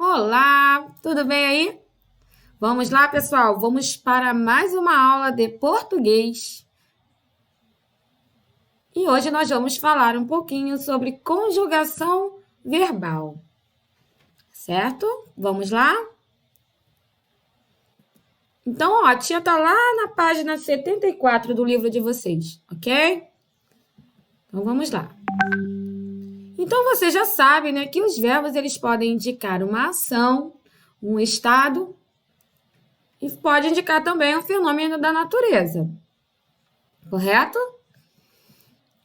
Olá, tudo bem aí? Vamos lá, pessoal, vamos para mais uma aula de português. E hoje nós vamos falar um pouquinho sobre conjugação verbal, certo? Vamos lá? Então, ó, a tia tá lá na página 74 do livro de vocês, ok? Então, vamos lá. Então, você já sabe, né, que os verbos eles podem indicar uma ação, um estado e pode indicar também um fenômeno da natureza, correto?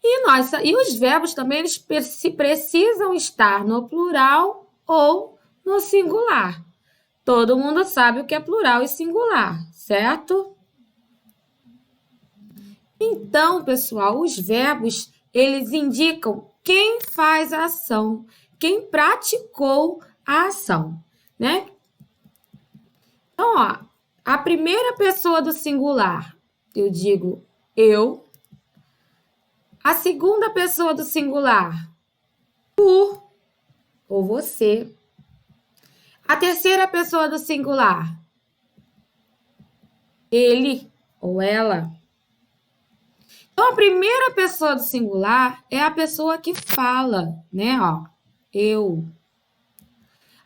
E os verbos também eles precisam estar no plural ou no singular. Todo mundo sabe o que é plural e singular, certo? Então, pessoal, os verbos eles indicam quem faz a ação, quem praticou a ação, né? Então, ó, a primeira pessoa do singular, eu digo eu. A segunda pessoa do singular, tu ou você. A terceira pessoa do singular, ele ou ela. Então, a primeira pessoa do singular é a pessoa que fala, né? Ó, eu.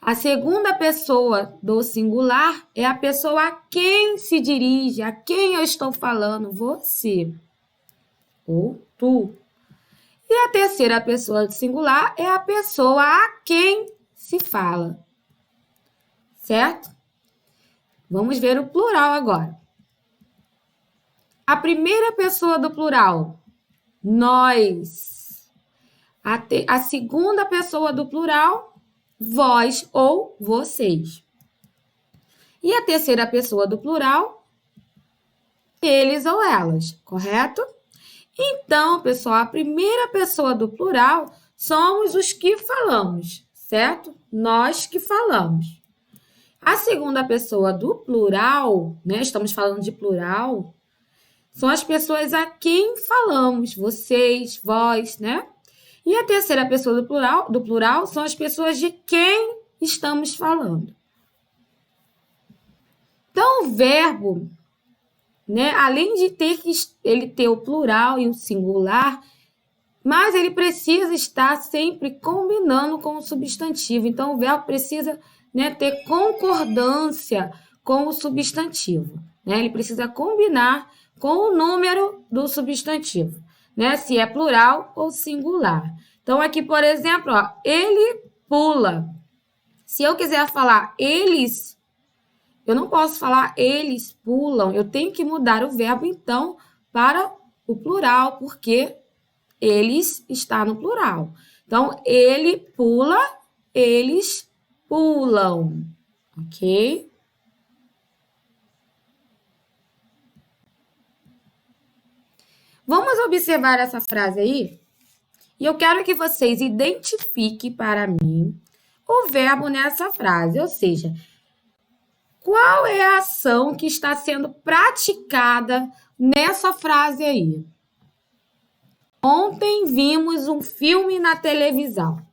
A segunda pessoa do singular é a pessoa a quem se dirige, a quem eu estou falando, você ou tu. E a terceira pessoa do singular é a pessoa a quem se fala, certo? Vamos ver o plural agora. A primeira pessoa do plural, nós. A segunda pessoa do plural, vós ou vocês. E a terceira pessoa do plural, eles ou elas, correto? Então, pessoal, a primeira pessoa do plural somos os que falamos, certo? Nós que falamos. A segunda pessoa do plural, né? Estamos falando de plural, são as pessoas a quem falamos, vocês, vós, né? E a terceira pessoa do plural são as pessoas de quem estamos falando. Então, o verbo, né? Além de ele ter o plural e o singular, mas ele precisa estar sempre combinando com o substantivo. Então, o verbo precisa, né, ter concordância com o substantivo, né? Ele precisa combinar com o número do substantivo, né? Se é plural ou singular. Então, aqui, por exemplo, ó, ele pula. Se eu quiser falar eles, eu não posso falar eles pulam. Eu tenho que mudar o verbo, então, para o plural, porque eles está no plural. Então, ele pula, eles pulam, ok? Vamos observar essa frase aí? E eu quero que vocês identifiquem para mim o verbo nessa frase, ou seja, qual é a ação que está sendo praticada nessa frase aí? Ontem vimos um filme na televisão.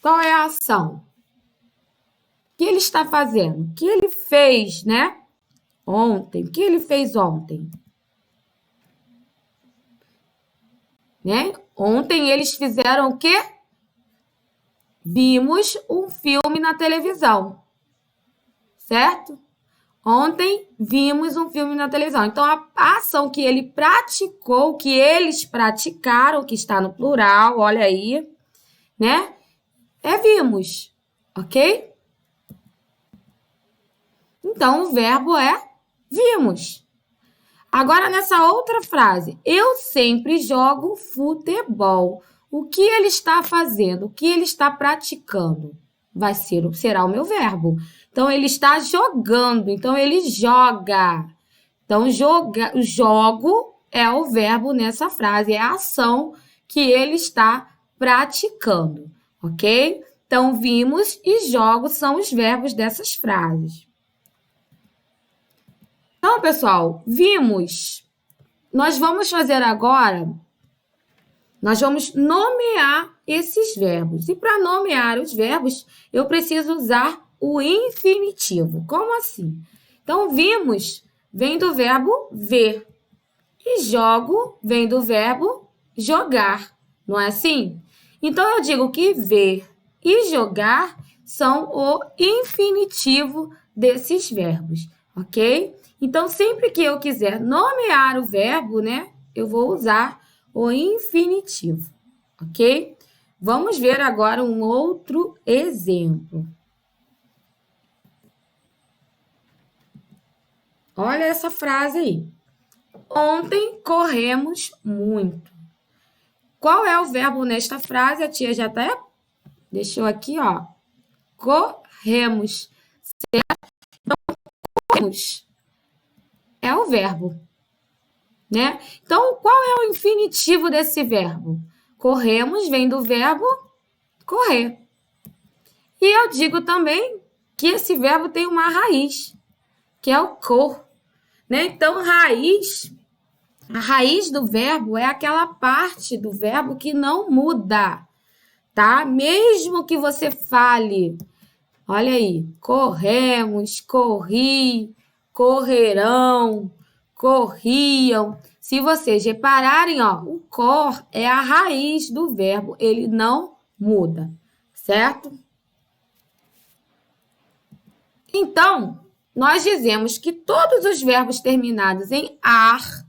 Qual é a ação? O que ele está fazendo? O que ele fez, né? Ontem. O que ele fez ontem? Né? Ontem eles fizeram o quê? Vimos um filme na televisão. Certo? Ontem vimos um filme na televisão. Então, a ação que ele praticou, que eles praticaram, que está no plural, olha aí, né? É vimos, ok? Então, o verbo é vimos. Agora, nessa outra frase, eu sempre jogo futebol. O que ele está fazendo? O que ele está praticando? Será o meu verbo. Então, ele está jogando. Então, ele joga. Então, jogo é o verbo nessa frase. É a ação que ele está praticando, ok? Então, vimos e jogo são os verbos dessas frases. Então, pessoal, vimos. Nós vamos fazer agora, nós vamos nomear esses verbos. E para nomear os verbos, eu preciso usar o infinitivo. Como assim? Então, vimos vem do verbo ver. E jogo vem do verbo jogar. Não é assim? Então, eu digo que ver e jogar são o infinitivo desses verbos, ok? Então, sempre que eu quiser nomear o verbo, né, eu vou usar o infinitivo, ok? Vamos ver agora um outro exemplo. Olha essa frase aí. Ontem corremos muito. Qual é o verbo nesta frase? A tia já até deixou aqui, ó. Corremos. Certo? Então, corremos é o verbo, né? Então, qual é o infinitivo desse verbo? Corremos vem do verbo correr. E eu digo também que esse verbo tem uma raiz, que é o cor, né? Então, a raiz do verbo é aquela parte do verbo que não muda, tá? Mesmo que você fale, olha aí, corremos, corri, correrão, corriam. Se vocês repararem, ó, o cor é a raiz do verbo, ele não muda, certo? Então, nós dizemos que todos os verbos terminados em ar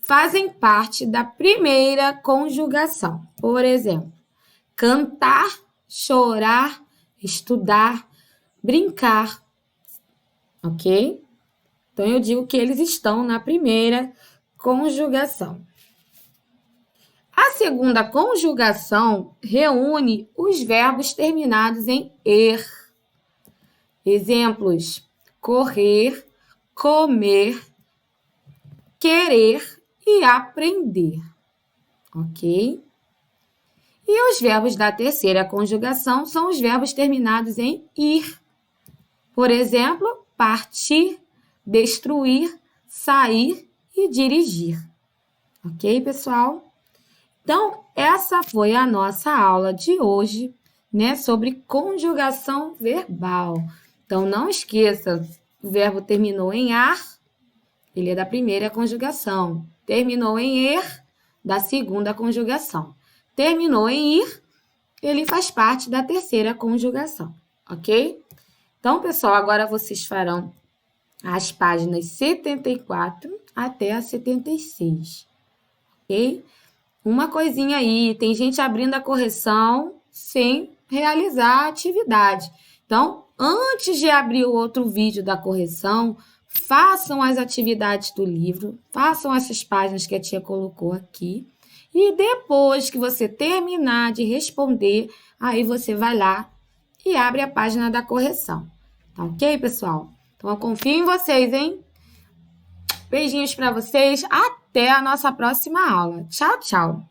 fazem parte da primeira conjugação. Por exemplo, cantar, chorar, estudar, brincar, ok? Então, eu digo que eles estão na primeira conjugação. A segunda conjugação reúne os verbos terminados em er. Exemplos: correr, comer, querer e aprender, ok? E os verbos da terceira conjugação são os verbos terminados em ir. Por exemplo, partir, destruir, sair e dirigir. Ok, pessoal? Então, essa foi a nossa aula de hoje, né, sobre conjugação verbal. Então, não esqueça, o verbo terminou em ar, ele é da primeira conjugação. Terminou em er, da segunda conjugação. Terminou em ir, ele faz parte da terceira conjugação, ok? Então, pessoal, agora vocês farão as páginas 74 até a 76, ok? Uma coisinha aí, tem gente abrindo a correção sem realizar a atividade. Então, antes de abrir o outro vídeo da correção, façam as atividades do livro, façam essas páginas que a tia colocou aqui. E depois que você terminar de responder, aí você vai lá e abre a página da correção. Tá ok, pessoal? Então, eu confio em vocês, hein? Beijinhos para vocês. Até a nossa próxima aula. Tchau, tchau!